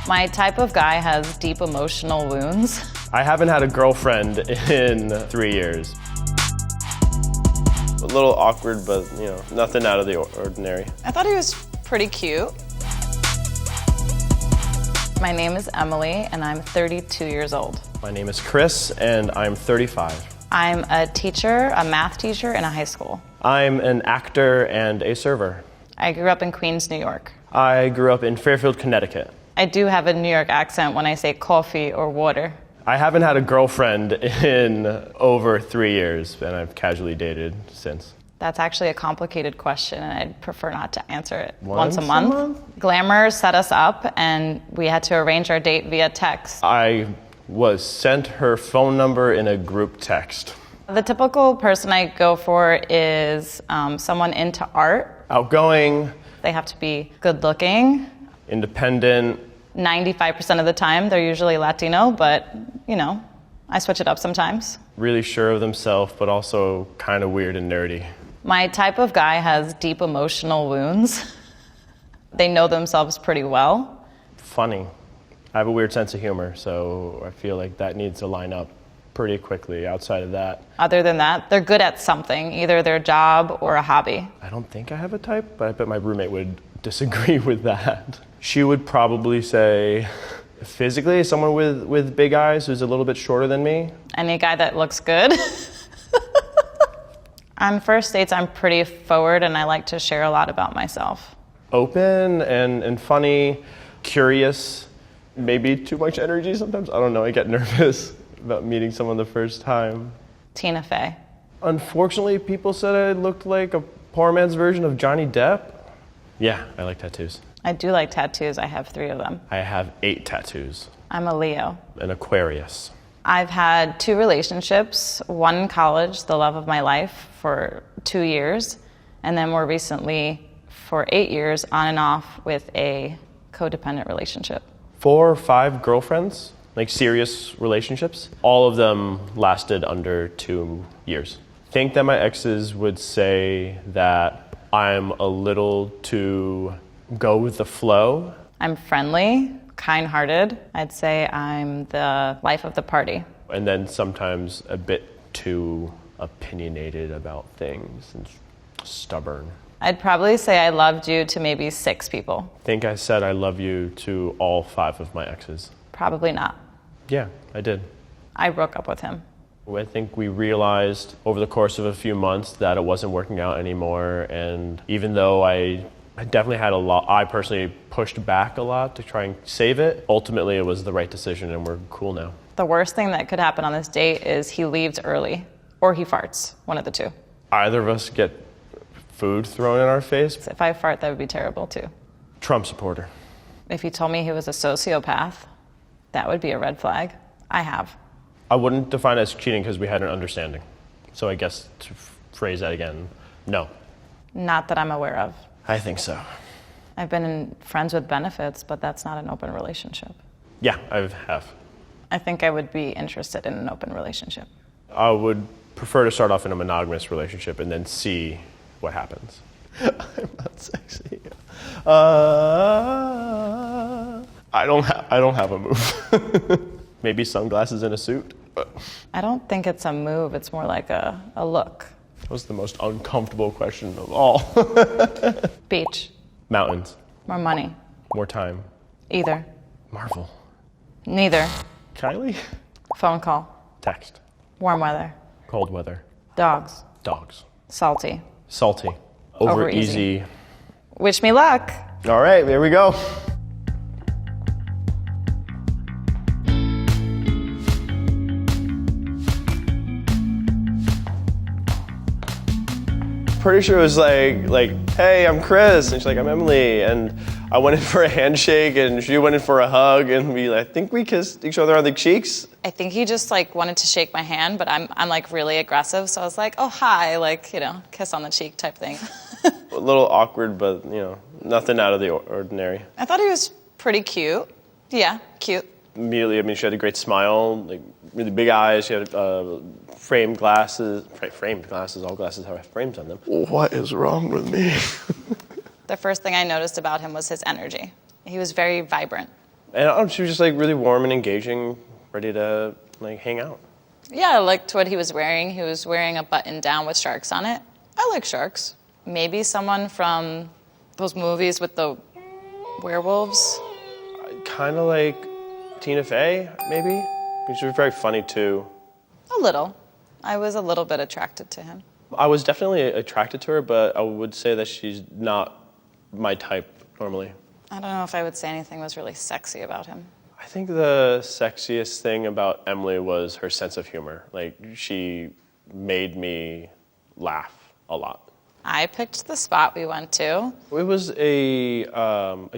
My type of guy has deep emotional wounds. I haven't had a girlfriend in 3 years. A little awkward, but nothing out of the ordinary. I thought he was pretty cute. My name is Emily, and I'm 32 years old. My name is Chris, and I'm 35. I'm a teacher, a math teacher in a high school. I'm an actor and a server. I grew up in Queens, New York. I grew up in Fairfield, Connecticut. I do have a New York accent when I say coffee or water. I haven't had a girlfriend in over 3 years, and I've casually dated since. That's actually a complicated question, and I'd prefer not to answer it. Once a month? Glamour set us up, and we had to arrange our date via text. I was sent her phone number in a group text. The typical person I go for is someone into art. Outgoing. They have to be good looking. Independent. 95% of the time, they're usually Latino, but, I switch it up sometimes. Really sure of themselves, but also kind of weird and nerdy. My type of guy has deep emotional wounds. They know themselves pretty well. Funny. I have a weird sense of humor, so I feel like that needs to line up pretty quickly outside of that. Other than that, they're good at something, either their job or a hobby. I don't think I have a type, but I bet my roommate would disagree with that. She would probably say, physically, someone with big eyes who's a little bit shorter than me. Any guy that looks good. On first dates, I'm pretty forward, and I like to share a lot about myself. Open and funny, curious, maybe too much energy sometimes. I don't know, I get nervous about meeting someone the first time. Tina Fey. Unfortunately, people said I looked like a poor man's version of Johnny Depp. Yeah, I like tattoos. I do like tattoos. I have 3 of them. I have 8 tattoos. I'm a Leo. An Aquarius. I've had 2 relationships, one in college, the love of my life, for 2 years, and then more recently for 8 years on and off with a codependent relationship. 4 or 5 girlfriends, like serious relationships. All of them lasted under 2 years. I think that my exes would say that I'm a little too go with the flow. I'm friendly, kind-hearted. I'd say I'm the life of the party. And then sometimes a bit too opinionated about things and stubborn. I'd probably say I loved you to maybe 6 people. I think I said I love you to all 5 of my exes. Probably not. Yeah, I did. I broke up with him. I think we realized over the course of a few months that it wasn't working out anymore, and even though I definitely had I personally pushed back a lot to try and save it, ultimately it was the right decision and we're cool now. The worst thing that could happen on this date is he leaves early, or he farts, one of the 2. Either of us get food thrown in our face. If I fart, that would be terrible too. Trump supporter. If he told me he was a sociopath, that would be a red flag. I have. I wouldn't define it as cheating because we had an understanding. So I guess to phrase that again, no. Not that I'm aware of. I think so. I've been in friends with benefits, but that's not an open relationship. Yeah, I have. I think I would be interested in an open relationship. I would prefer to start off in a monogamous relationship and then see what happens. I'm not sexy. I don't have a move. Maybe sunglasses and a suit. I don't think it's a move. It's more like a look. That was the most uncomfortable question of all. Beach. Mountains. More money. More time. Either. Marvel. Neither. Kylie. Phone call. Text. Warm weather. Cold weather. Dogs. Dogs. Salty. Salty. Over easy. Wish me luck. All right, here we go. Pretty sure it was like, hey, I'm Chris, and she's like, I'm Emily, and I went in for a handshake, and she went in for a hug, and I think we kissed each other on the cheeks. I think he just wanted to shake my hand, but I'm really aggressive, so I was like, oh hi, kiss on the cheek type thing. A little awkward, but nothing out of the ordinary. I thought he was pretty cute. Yeah, cute. Immediately, she had a great smile, really big eyes. She had framed glasses. All glasses have frames on them. What is wrong with me? The first thing I noticed about him was his energy. He was very vibrant. And she was just like really warm and engaging, ready to like hang out. Yeah, I liked what he was wearing. He was wearing a button down with sharks on it. I like sharks. Maybe someone from those movies with the werewolves. Kind of like Tina Fey, maybe. She was very funny too. A little. I was a little bit attracted to him. I was definitely attracted to her, but I would say that she's not my type normally. I don't know if I would say anything was really sexy about him. I think the sexiest thing about Emily was her sense of humor. Like, she made me laugh a lot. I picked the spot we went to. It was a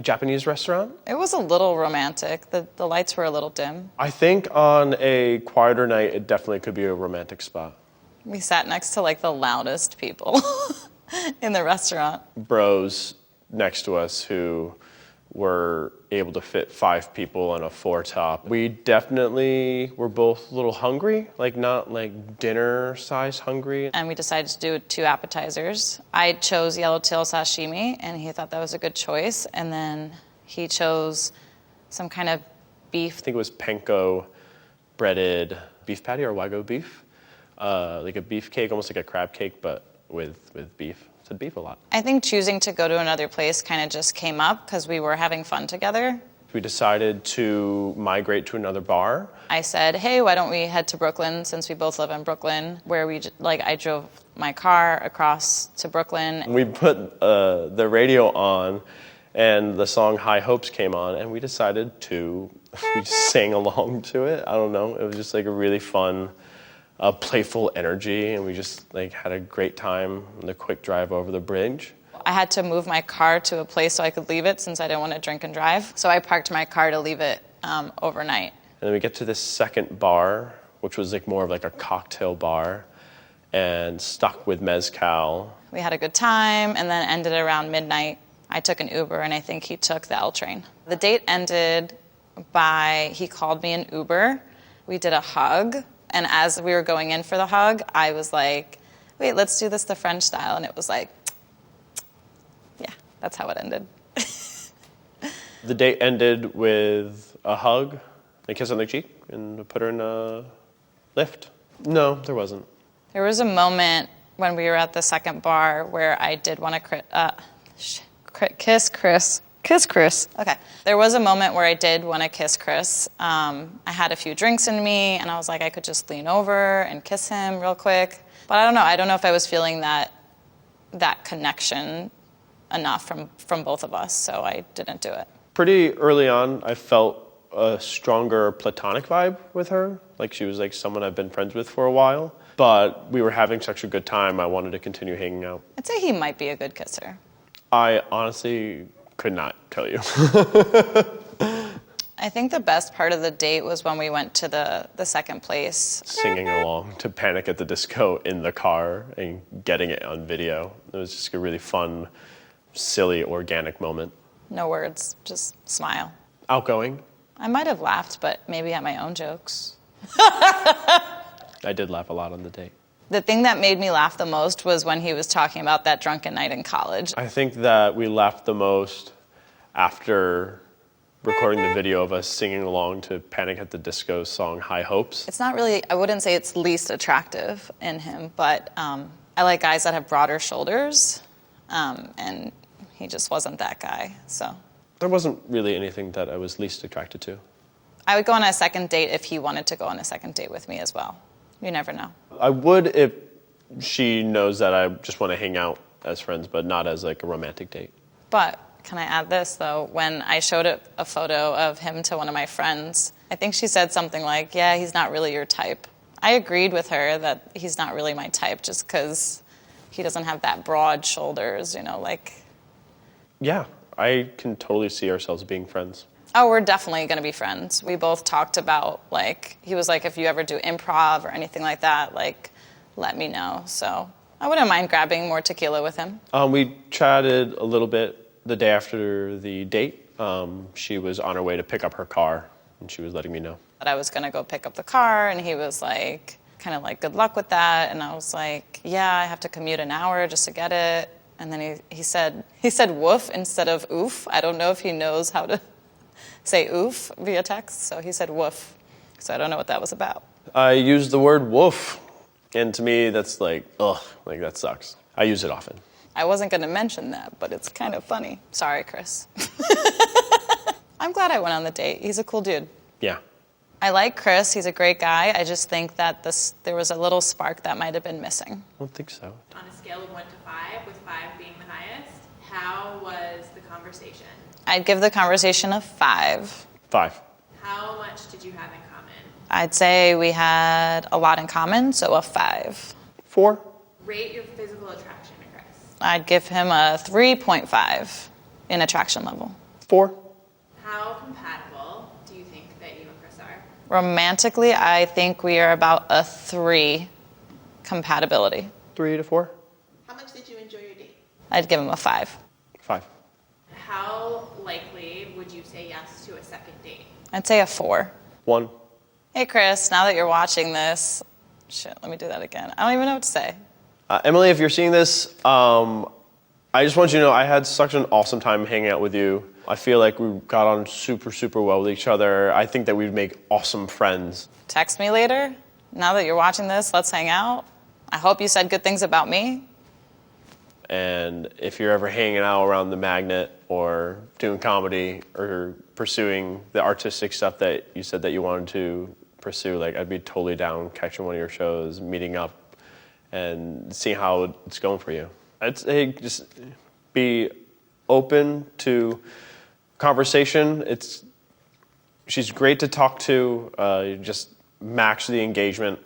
Japanese restaurant. It was a little romantic. The lights were a little dim. I think on a quieter night, it definitely could be a romantic spot. We sat next to like the loudest people in the restaurant. Bros next to us who were able to fit 5 people on a 4-top. We definitely were both a little hungry, like not like dinner size hungry. And we decided to do 2 appetizers. I chose yellowtail sashimi, and he thought that was a good choice. And then he chose some kind of beef. I think it was panko breaded beef patty or wagyu beef. Like a beef cake, almost like a crab cake, but with beef. Said beef a lot. I think choosing to go to another place kind of just came up because we were having fun together. We decided to migrate to another bar. I said, hey, why don't we head to Brooklyn, since we both live in Brooklyn, where I drove my car across to Brooklyn. We put the radio on, and the song High Hopes came on, and we decided we just sang along to it. I don't know. It was just like a really fun, playful energy, and we just like had a great time on the quick drive over the bridge. I had to move my car to a place so I could leave it, since I didn't want to drink and drive. So I parked my car to leave it overnight. And then we get to this second bar, which was like more of like a cocktail bar, and stuck with mezcal. We had a good time, and then ended around midnight. I took an Uber, and I think he took the L train. The date ended by he called me an Uber. We did a hug. And as we were going in for the hug, I was like, wait, let's do this the French style. And it was like, yeah, that's how it ended. The date ended with a hug, a kiss on the cheek, and put her in a lift. No, there wasn't. There was a moment when we were at the second bar where I did want to kiss Chris. Kiss Chris. Okay. There was a moment where I did want to kiss Chris. I had a few drinks in me, and I was like, I could just lean over and kiss him real quick. But I don't know. I don't know if I was feeling that connection enough from both of us, so I didn't do it. Pretty early on, I felt a stronger platonic vibe with her. Like she was like someone I've been friends with for a while. But we were having such a good time, I wanted to continue hanging out. I'd say he might be a good kisser. I honestly could not tell you. I think the best part of the date was when we went to the second place. Singing along to Panic at the Disco in the car and getting it on video. It was just a really fun, silly, organic moment. No words, just smile. Outgoing. I might have laughed, but maybe at my own jokes. I did laugh a lot on the date. The thing that made me laugh the most was when he was talking about that drunken night in college. I think that we laughed the most after recording the video of us singing along to Panic at the Disco's song High Hopes. It's not really, I wouldn't say it's least attractive in him, but I like guys that have broader shoulders, and he just wasn't that guy, so. There wasn't really anything that I was least attracted to. I would go on a second date if he wanted to go on a second date with me as well. You never know. I would if she knows that I just want to hang out as friends, but not as like a romantic date. But can I add this, though? When I showed a photo of him to one of my friends, I think she said something like, yeah, he's not really your type. I agreed with her that he's not really my type just because he doesn't have that broad shoulders, you know, like. Yeah, I can totally see ourselves being friends. Oh, we're definitely going to be friends. We both talked about, like, he was like, if you ever do improv or anything like that, like, let me know. So I wouldn't mind grabbing more tequila with him. We chatted a little bit the day after the date. She was on her way to pick up her car, and she was letting me know. That I was going to go pick up the car, and he was like, kind of like, good luck with that. And I was like, yeah, I have to commute an hour just to get it. And then he said woof instead of oof. I don't know if he knows how to say oof via text, so he said woof. So I don't know what that was about. I used the word woof, and to me that's like, ugh, like that sucks. I use it often. I wasn't going to mention that, but it's kind of funny. Sorry, Chris. I'm glad I went on the date. He's a cool dude. Yeah. I like Chris. He's a great guy. I just think that there was a little spark that might have been missing. I don't think so. On a scale of 1 to 5, with 5 being the highest, how was the conversation? I'd give the conversation a 5. 5. How much did you have in common? I'd say we had a lot in common, so a 5. 4. Rate your physical attraction to Chris. I'd give him a 3.5 in attraction level. 4. How compatible do you think that you and Chris are? Romantically, I think we are about a 3 compatibility. 3 to 4. How much did you enjoy your date? I'd give him a 5. 5. How likely would you say yes to a second date? I'd say a 4. 1. Hey, Chris, now that you're watching this, shit, let me do that again. I don't even know what to say. Emily, if you're seeing this, I just want you to know I had such an awesome time hanging out with you. I feel like we got on super, super well with each other. I think that we'd make awesome friends. Text me later. Now that you're watching this, let's hang out. I hope you said good things about me. And if you're ever hanging out around the Magnet or doing comedy or pursuing the artistic stuff that you said that you wanted to pursue, like I'd be totally down catching one of your shows, meeting up, and seeing how it's going for you. I'd say just be open to conversation. She's great to talk to. Just match the engagement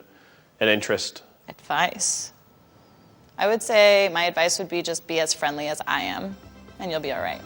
and interest. Advice. I would say my advice would be just be as friendly as I am, and you'll be all right.